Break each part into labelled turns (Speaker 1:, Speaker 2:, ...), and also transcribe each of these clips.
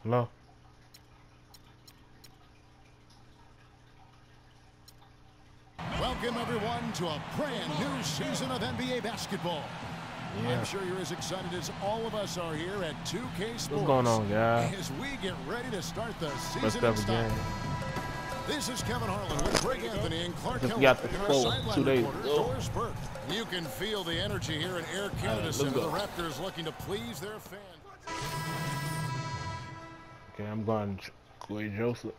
Speaker 1: Hello?
Speaker 2: Welcome, everyone, to a brand new season of NBA basketball.
Speaker 1: Yeah.
Speaker 2: I'm sure you're as excited as all of us are here at 2K Sports.
Speaker 1: What's going on, guys?
Speaker 2: As we get ready to start the
Speaker 1: Let's
Speaker 2: season in
Speaker 1: step
Speaker 2: style.
Speaker 1: again.
Speaker 2: This is Kevin Harlan with Greg Anthony and Clark
Speaker 1: Just
Speaker 2: Keller.
Speaker 1: got the
Speaker 2: and our
Speaker 1: quote
Speaker 2: sideline
Speaker 1: 2 days
Speaker 2: reporter,
Speaker 1: ago.
Speaker 2: Doris Burke. You can feel the energy here at Air Canada
Speaker 1: let's
Speaker 2: Center.
Speaker 1: go.
Speaker 2: The Raptors looking to please their fans.
Speaker 1: Okay, I'm going Clay Joseph.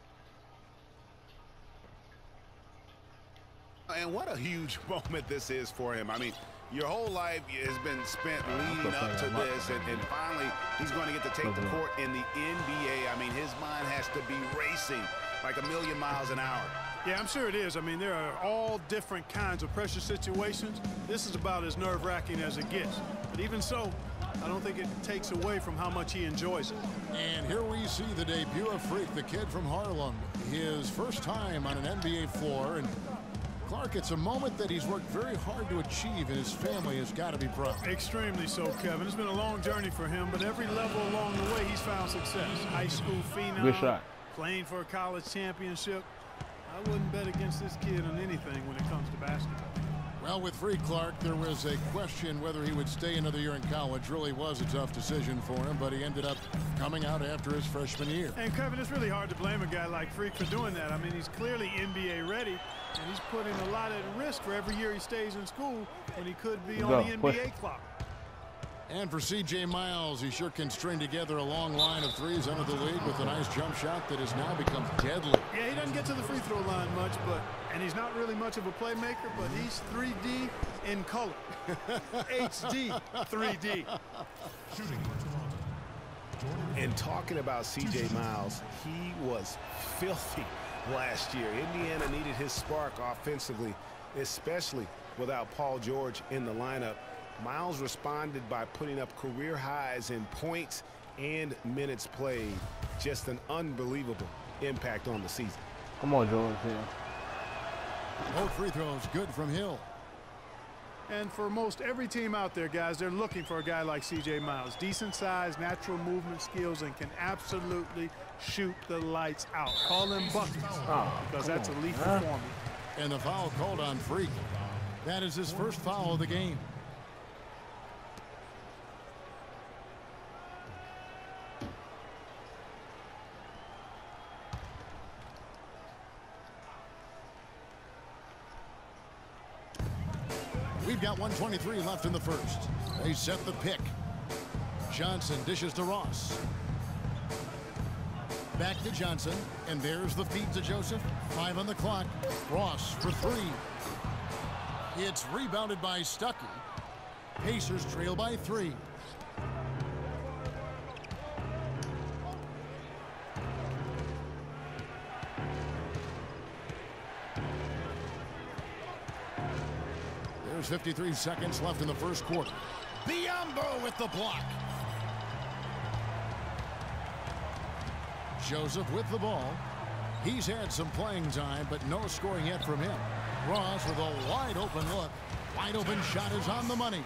Speaker 3: And what a huge moment this is for him. I mean, your whole life has been spent leading up to this, and finally he's going to get to take the court in the NBA. I mean, his mind has to be racing like a million miles an hour.
Speaker 4: Yeah, I'm sure it is. I mean, there are all different kinds of pressure situations. This is about as nerve-wracking as it gets. But even so, I don't think it takes away from how much he enjoys it.
Speaker 2: And here we see the debut of Freak, the kid from Harlem. His first time on an NBA floor. And Clark, it's a moment that he's worked very hard to achieve, and his family has got to be proud.
Speaker 4: Extremely so, Kevin. It's been a long journey for him, but every level along the way, he's found success. High school phenom,
Speaker 1: Good shot.
Speaker 4: Playing for a college championship. I wouldn't bet against this kid on anything when it comes to basketball.
Speaker 2: Well, with Freak Clark, there was a question whether he would stay another year in college. Really was a tough decision for him, but he ended up coming out after his freshman year.
Speaker 4: And, Kevin, it's really hard to blame a guy like Freak for doing that. I mean, he's clearly NBA ready, and he's putting a lot at risk for every year he stays in school when he could be on the NBA clock.
Speaker 2: And for C.J. Miles, he sure can string together a long line of threes under the league with a nice jump shot that has now become deadly.
Speaker 4: Yeah, he doesn't get to the free throw line much, and he's not really much of a playmaker, but he's 3D in color. HD 3D.
Speaker 3: And talking about C.J. Miles, he was filthy last year. Indiana needed his spark offensively, especially without Paul George in the lineup. Miles responded by putting up career highs in points and minutes played. Just an unbelievable impact on the season.
Speaker 1: Come on, George. Yeah.
Speaker 2: Both free throws good from Hill.
Speaker 4: And for most every team out there, guys, they're looking for a guy like C.J. Miles. Decent size, natural movement skills, and can absolutely shoot the lights out. Call him buckets, because that's elite performance.
Speaker 2: And the foul called on Freak. That is his first foul of the game. We've got 1:23 left in the first. They set the pick. Johnson dishes to Ross. Back to Johnson, and there's the feed to Joseph. 5 on the clock. Ross for 3. It's rebounded by Stuckey. Pacers trail by 3. There's 53 seconds left in the first quarter. Biyombo with the block. Joseph with the ball. He's had some playing time, but no scoring yet from him. Ross with a wide open look. Wide open shot is on the money.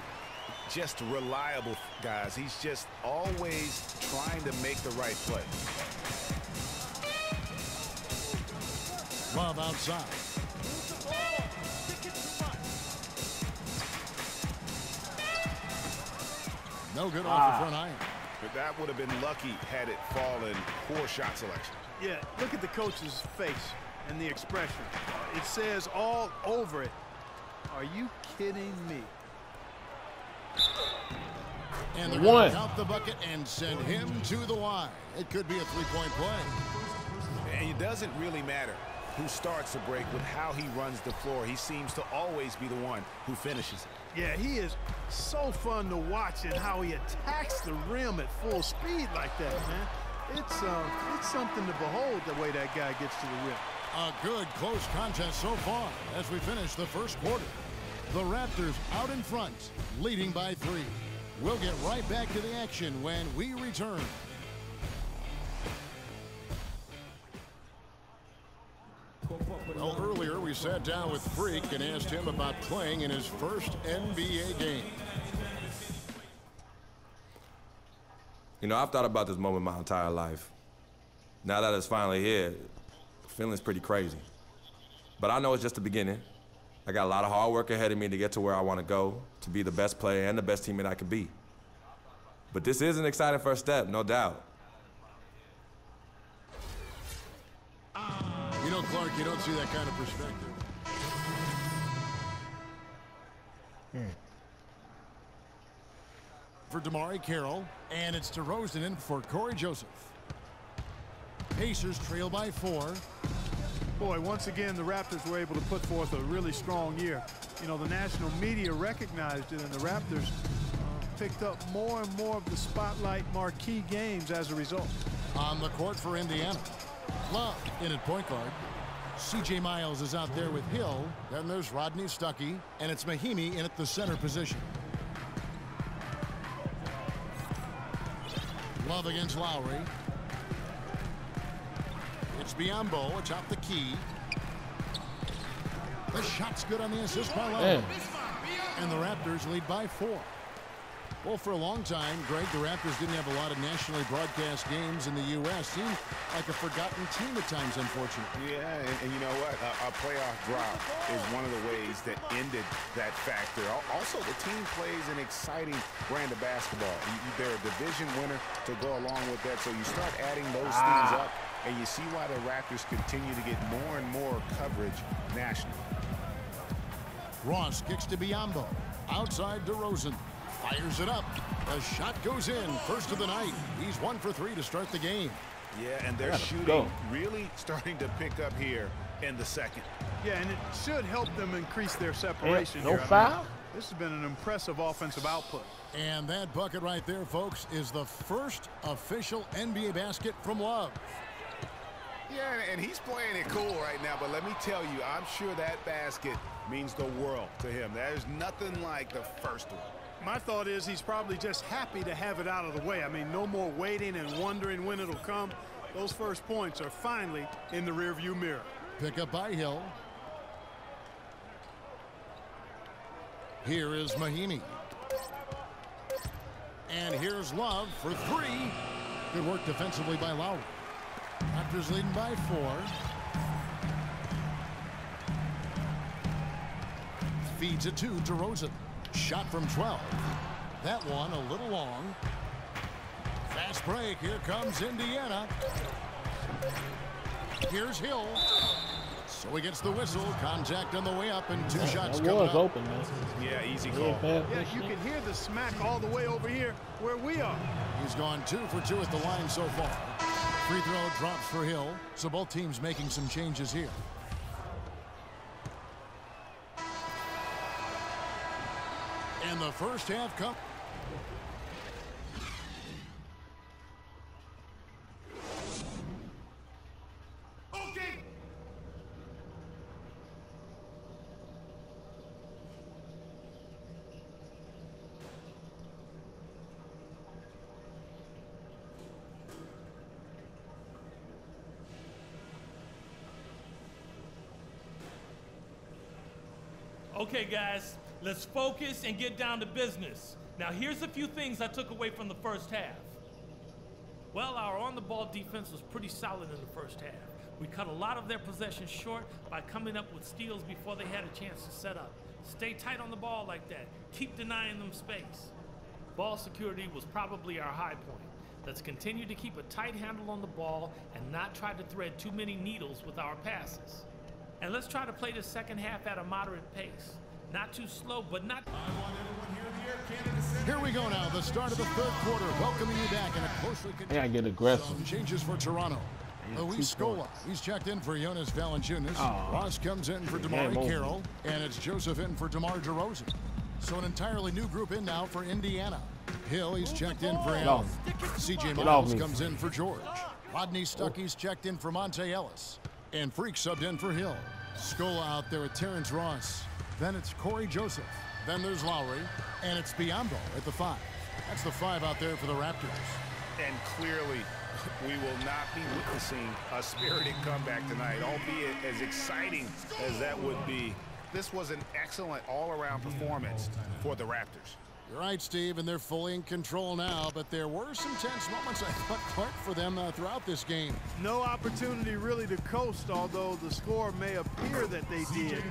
Speaker 3: Just reliable, guys. He's just always trying to make the right play.
Speaker 2: Love outside. No good off the front iron.
Speaker 3: But that would have been lucky had it fallen. Poor shot selection.
Speaker 4: Yeah, look at the coach's face and the expression. It says all over it, "Are you kidding me?"
Speaker 2: And they're going to count the bucket and send him to the line. It could be a three-point play.
Speaker 3: And it doesn't really matter who starts the break with how he runs the floor. He seems to always be the one who finishes it.
Speaker 4: Yeah, he is so fun to watch and how he attacks the rim at full speed like that, man. It's something to behold the way that guy gets to the rim.
Speaker 2: A good close contest so far as we finish the first quarter. The Raptors out in front, leading by 3. We'll get right back to the action when we return. Well, earlier we sat down with Freak and asked him about playing in his first NBA game.
Speaker 5: You know, I've thought about this moment my entire life. Now that it's finally here, the feeling's pretty crazy. But I know it's just the beginning. I got a lot of hard work ahead of me to get to where I want to go, to be the best player and the best teammate I can be. But this is an exciting first step, no doubt.
Speaker 2: You know, Clark, you don't see that kind of perspective. For DeMarre Carroll, and it's DeRozan in for Corey Joseph. Pacers trail by 4.
Speaker 4: Boy, once again, the Raptors were able to put forth a really strong year. You know, the national media recognized it, and the Raptors picked up more and more of the spotlight marquee games as a result.
Speaker 2: On the court for Indiana, Love in at point guard. C.J. Miles is out there with Hill. Then there's Rodney Stuckey, and it's Mahinmi in at the center position. Love against Lowry. It's Biyombo atop the key. The shot's good on the assist by Lowry. And the Raptors lead by 4. Well, for a long time, Greg, the Raptors didn't have a lot of nationally broadcast games in the U.S. Seemed like a forgotten team at times, unfortunately.
Speaker 3: Yeah, and you know what? A playoff drop is one of the ways that ended that factor. Also, the team plays an exciting brand of basketball. They're a division winner to go along with that, so you start adding those things up, and you see why the Raptors continue to get more and more coverage nationally.
Speaker 2: Ross kicks to Biyombo. Outside DeRozan. Fires it up. The shot goes in. First of the night. He's 1 for 3 to start the game.
Speaker 3: Yeah, and their shooting really starting to pick up here in the second.
Speaker 4: Yeah, and it should help them increase their separation.
Speaker 1: No foul?
Speaker 4: This has been an impressive offensive output.
Speaker 2: And that bucket right there, folks, is the first official NBA basket from Love.
Speaker 3: Yeah, and he's playing it cool right now, but let me tell you, I'm sure that basket means the world to him. There's nothing like the first one.
Speaker 4: My thought is he's probably just happy to have it out of the way. I mean, no more waiting and wondering when it'll come. Those first points are finally in the rearview mirror.
Speaker 2: Pick up by Hill. Here is Mahinmi. And here's Love for 3. Good work defensively by Lowry. Raptors leading by 4. Feeds it to DeRozan. Shot from 12. That one a little long. Fast break. Here comes Indiana. Here's Hill. So he gets the whistle. Contact on the way up, and 2 shots coming up.
Speaker 1: Open, man.
Speaker 3: Yeah, easy call.
Speaker 4: Yeah, you can hear the smack all the way over here where we are.
Speaker 2: He's gone 2 for 2 at the line so far. Free throw drops for Hill. So both teams making some changes here. And the first half comes. Okay.
Speaker 6: Okay, guys. Let's focus and get down to business. Now, here's a few things I took away from the first half. Well, our on-the-ball defense was pretty solid in the first half. We cut a lot of their possessions short by coming up with steals before they had a chance to set up. Stay tight on the ball like that. Keep denying them space. Ball security was probably our high point. Let's continue to keep a tight handle on the ball and not try to thread too many needles with our passes. And let's try to play the second half at a moderate pace. Not too slow, but not...
Speaker 2: Here we go now, the start of the third quarter. Welcoming you back in a closely
Speaker 1: Yeah, I get aggressive.
Speaker 2: Some changes for Toronto. Luis Scola, he's checked in for Jonas Valanciunas. Ross comes in for DeMarre Carroll, and it's Joseph in for DeMar DeRozan. So an entirely new group in now for Indiana. Hill, he's checked in for Allen. C.J. Miles comes in for George. Rodney Stuckey's checked in for Monte Ellis. And Freak subbed in for Hill. Scola out there with Terrence Ross. Then it's Corey Joseph. Then there's Lowry. And it's Biyombo at the 5. That's the 5 out there for the Raptors.
Speaker 3: And clearly, we will not be witnessing a spirited comeback tonight, albeit as exciting as that would be. This was an excellent all-around performance for the Raptors.
Speaker 2: You're right, Steve, and they're fully in control now, but there were some tense moments, I thought, Clark, for them throughout this game.
Speaker 4: No opportunity really to coast, although the score may appear that they did.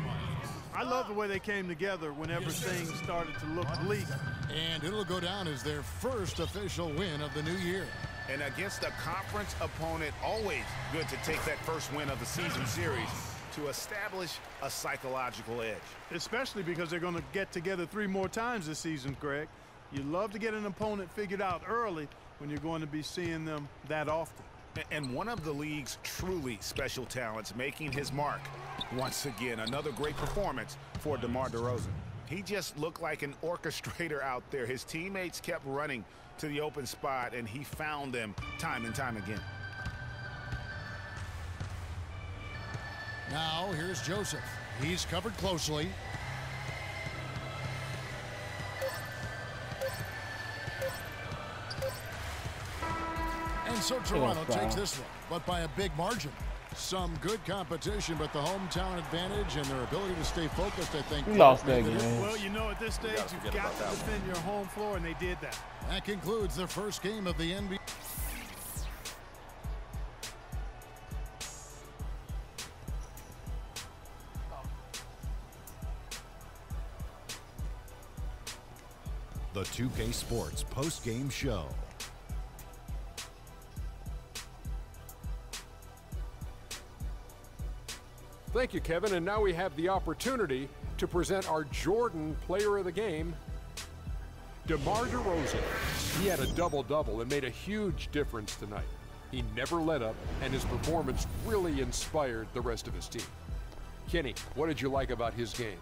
Speaker 4: I love the way they came together whenever things started to look bleak.
Speaker 2: And it'll go down as their first official win of the new year.
Speaker 3: And against a conference opponent, always good to take that first win of the season series to establish a psychological edge. Especially
Speaker 4: because they're going to get together 3 more times this season, Greg. You love to get an opponent figured out early when you're going to be seeing them that often.
Speaker 3: And one of the league's truly special talents making his mark. Once again, another great performance for DeMar DeRozan. He just looked like an orchestrator out there. His teammates kept running to the open spot, and he found them time and time again.
Speaker 2: Now, here's Joseph. He's covered closely. And so Toronto takes this one, but by a big margin. Some good competition, but the hometown advantage and their ability to stay focused, I think.
Speaker 1: We lost that game.
Speaker 4: Well, you know, at this stage, you've got to defend your home floor, and they did that.
Speaker 2: That concludes the first game of the NBA. The 2K Sports post-game show.
Speaker 7: Thank you, Kevin. And now we have the opportunity to present our Jordan Player of the Game, DeMar DeRozan. He had a double-double and made a huge difference tonight. He never let up, and his performance really inspired the rest of his team. Kenny, what did you like about his game?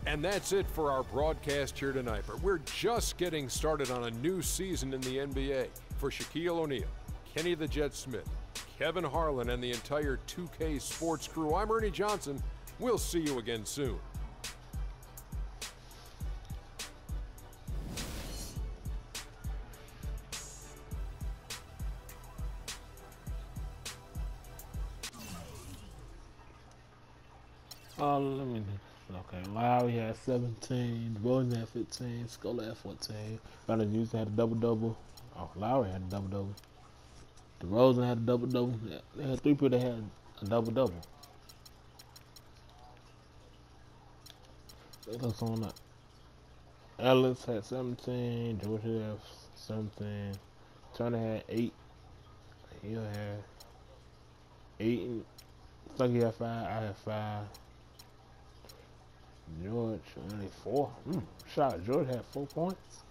Speaker 7: And that's it for our broadcast here tonight. But we're just getting started on a new season in the NBA. For Shaquille O'Neal, Kenny the Jet Smith, Kevin Harlan, and the entire 2K Sports crew, I'm Ernie Johnson. We'll see you again soon.
Speaker 1: Let me. Okay, Lowry had 17, DeRozan had 15, Scola had 14. Brandon Houston had a double-double. Oh, Lowry had a double-double. DeRozan had a double-double. They had 3 people that had a double-double. That's on that. Ellis had 17, George had 17, Turner had 8, Hill had 8, and Stucky had 5, I had 5. George only 4. Shot. George had 4 points.